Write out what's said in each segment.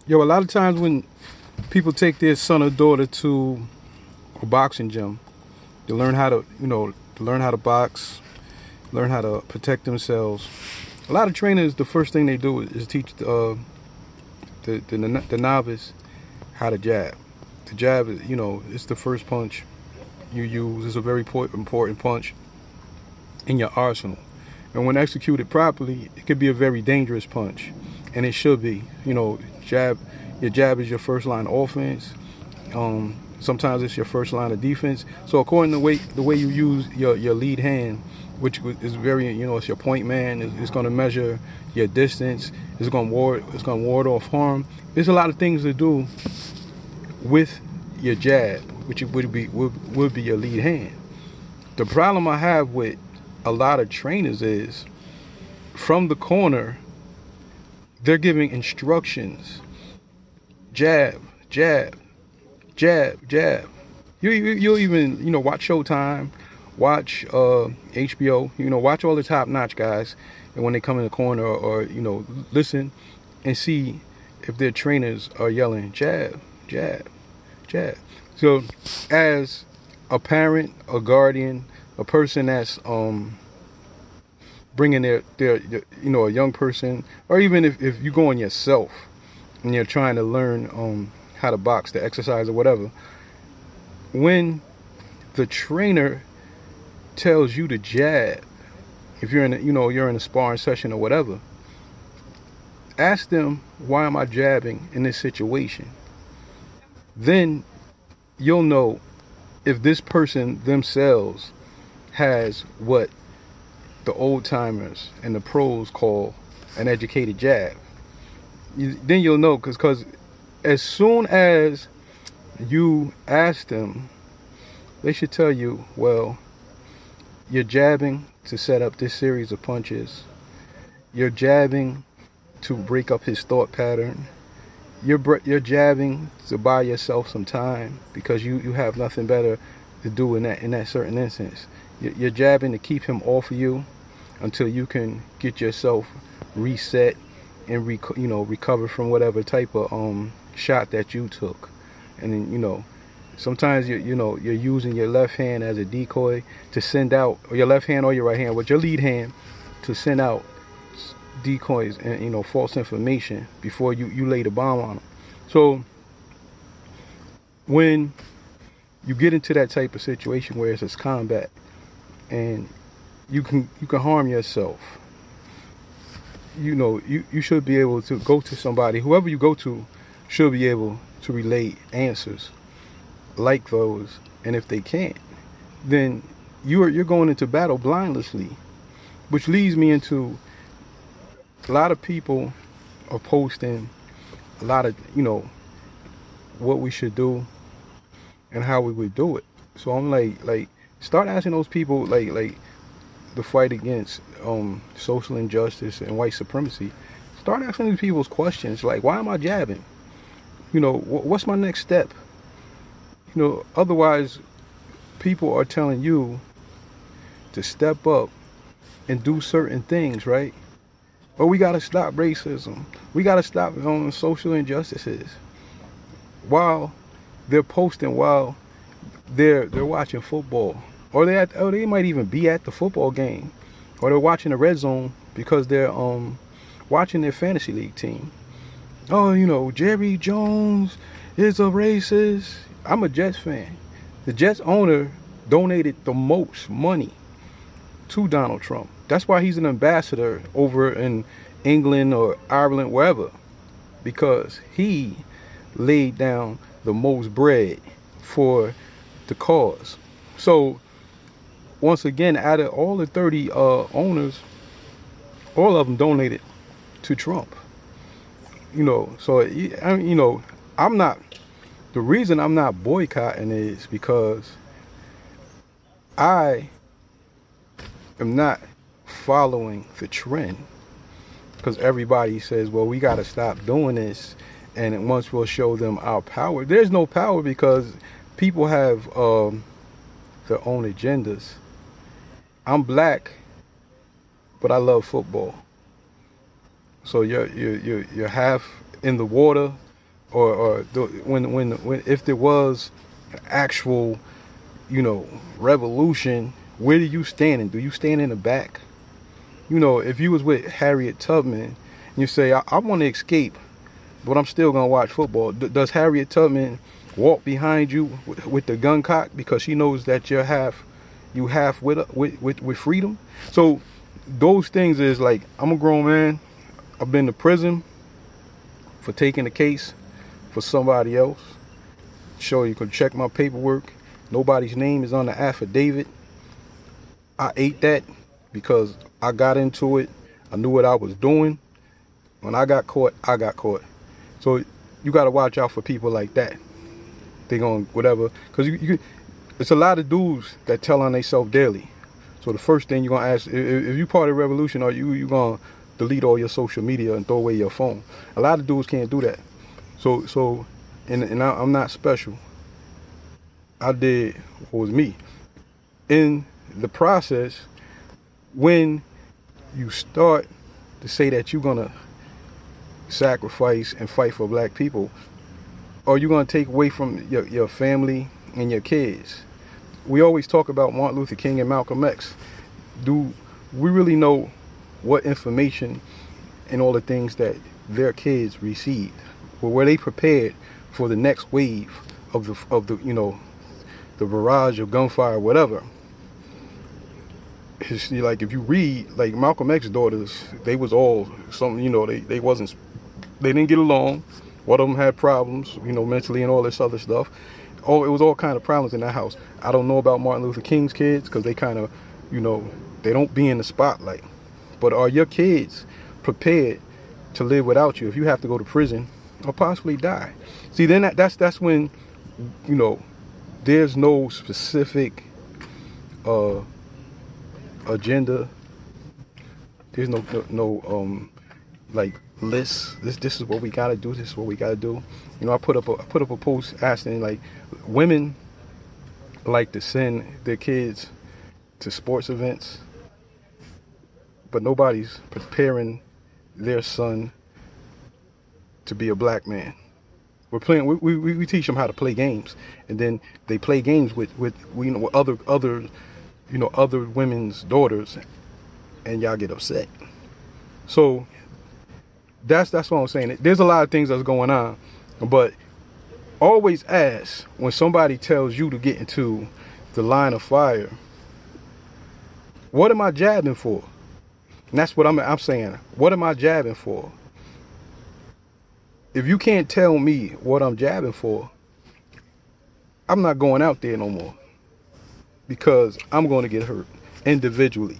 Yo, a lot of times when people take their son or daughter to a boxing gym to learn how to, to learn how to box, learn how to protect themselves. A lot of trainers, the first thing they do is teach the novice how to jab. The jab, it's the first punch you use. It's a very important punch in your arsenal. And when executed properly, it could be a very dangerous punch. And it should be. Your jab is your first line of offense. Sometimes it's your first line of defense. So according to the way you use your lead hand, which is very, it's your point man. It's going to measure your distance. It's going to ward off harm. There's a lot of things to do with your jab, which would be your lead hand. The problem I have with a lot of trainers is from the corner, they're giving instructions. Jab, jab, jab, jab. You'll even, watch Showtime, watch HBO, watch all the top-notch guys, and when they come in the corner or listen and see if their trainers are yelling jab, jab, jab. So as a parent, a guardian, a person that's bringing their a young person, or even if you're going yourself and you're trying to learn how to box, to exercise or whatever, when the trainer tells you to jab, if you're in a sparring session or whatever, ask them, why am I jabbing in this situation? Then you'll know if this person themselves has what the old timers and the pros call an educated jab. Then you'll know, because as soon as you ask them, they should tell you, well, you're jabbing to set up this series of punches. You're jabbing to break up his thought pattern. You're jabbing to buy yourself some time because you have nothing better to do in that certain instance. You're jabbing to keep him off of you until you can get yourself reset and recover from whatever type of shot that you took. And then sometimes you're using your left hand as a decoy to send out, or your left hand or your right hand, with your lead hand, to send out decoys and false information before you lay the bomb on them. So when you get into that type of situation where it's combat and you can harm yourself, you should be able to go to somebody. Whoever you go to should be able to relay answers like those. And if they can't, then you're going into battle blindlessly, which leads me into a lot of people are posting a lot of what we should do and how we would do it. So I'm like start asking those people like the fight against social injustice and white supremacy. Start asking these people's questions like, why am I jabbing? What's my next step? Otherwise people are telling you to step up and do certain things, right? But we gotta stop racism. We gotta stop social injustices. While they're posting, while they're watching football, or they might even be at the football game, or they're watching the red zone because they're watching their fantasy league team. Oh, Jerry Jones is a racist. I'm a Jets fan. The Jets owner donated the most money to Donald Trump. That's why he's an ambassador over in England or Ireland, wherever, because he laid down the most bread for the cause. So once again, out of all the 30 owners, all of them donated to Trump. So I'm not. The reason I'm not boycotting is because I am not following the trend, because everybody says, well, we got to stop doing this, and once we'll show them our power. There's no power because people have their own agendas. I'm black, but I love football. So you're half in the water when if there was an actual, revolution, where do you stand in? Do you stand in the back? If you was with Harriet Tubman and you say, I want to escape, but I'm still going to watch football. Does Harriet Tubman walk behind you with the gun cocked because she knows that you half with freedom? So those things is like, I'm a grown man. I've been to prison for taking a case for somebody else. Sure, you can check my paperwork. Nobody's name is on the affidavit. I ate that because I got into it. I knew what I was doing. When I got caught, I got caught. So you got to watch out for people like that. They going whatever. Because it's a lot of dudes that tell on themselves daily. So the first thing you're going to ask, if you part of the revolution, are you going to delete all your social media and throw away your phone? A lot of dudes can't do that. So I'm not special. I did what was me. In the process, when you start to say that you're going to sacrifice and fight for black people, or you're going to take away from your family and your kids. We always talk about Martin Luther King and Malcolm X. Do we really know what information and all the things that their kids received? Or were they prepared for the next wave of the the barrage of gunfire, whatever? It's like, if you read, like, Malcolm X's daughters, they was all something, they didn't get along. One of them had problems, mentally and all this other stuff. It was all kind of problems in that house. I don't know about Martin Luther King's kids because they kind of, they don't be in the spotlight. But are your kids prepared to live without you if you have to go to prison or possibly die? See, then that's when, there's no specific agenda. There's no like lists. This is what we gotta do. This is what we gotta do. I put up a post asking, like, women like to send their kids to sports events, but nobody's preparing their son to be a black man. We're playing. We teach them how to play games, and then they play games with other women's daughters, and y'all get upset. So that's what I'm saying. There's a lot of things that's going on, but always ask when somebody tells you to get into the line of fire, what am I jabbing for? And that's what I'm saying. What am I jabbing for? If you can't tell me what I'm jabbing for, I'm not going out there no more, because I'm going to get hurt individually.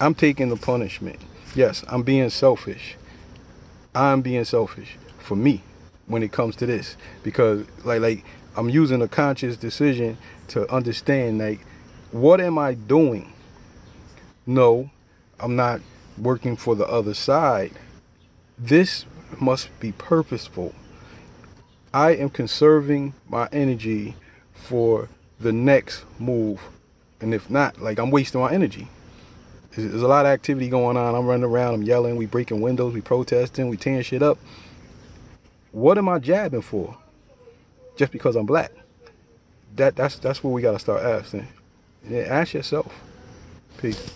I'm taking the punishment. Yes, I'm being selfish. I'm being selfish for me when it comes to this, because like I'm using a conscious decision to understand, like, what am I doing? No, I'm not working for the other side. This must be purposeful. I am conserving my energy for the next move. And if not, like, I'm wasting my energy. There's a lot of activity going on. I'm running around, I'm yelling, we breaking windows, we protesting, we tearing shit up. What am I jabbing for? Just because I'm black? That's what we gotta start asking. Yeah, ask yourself. Peace.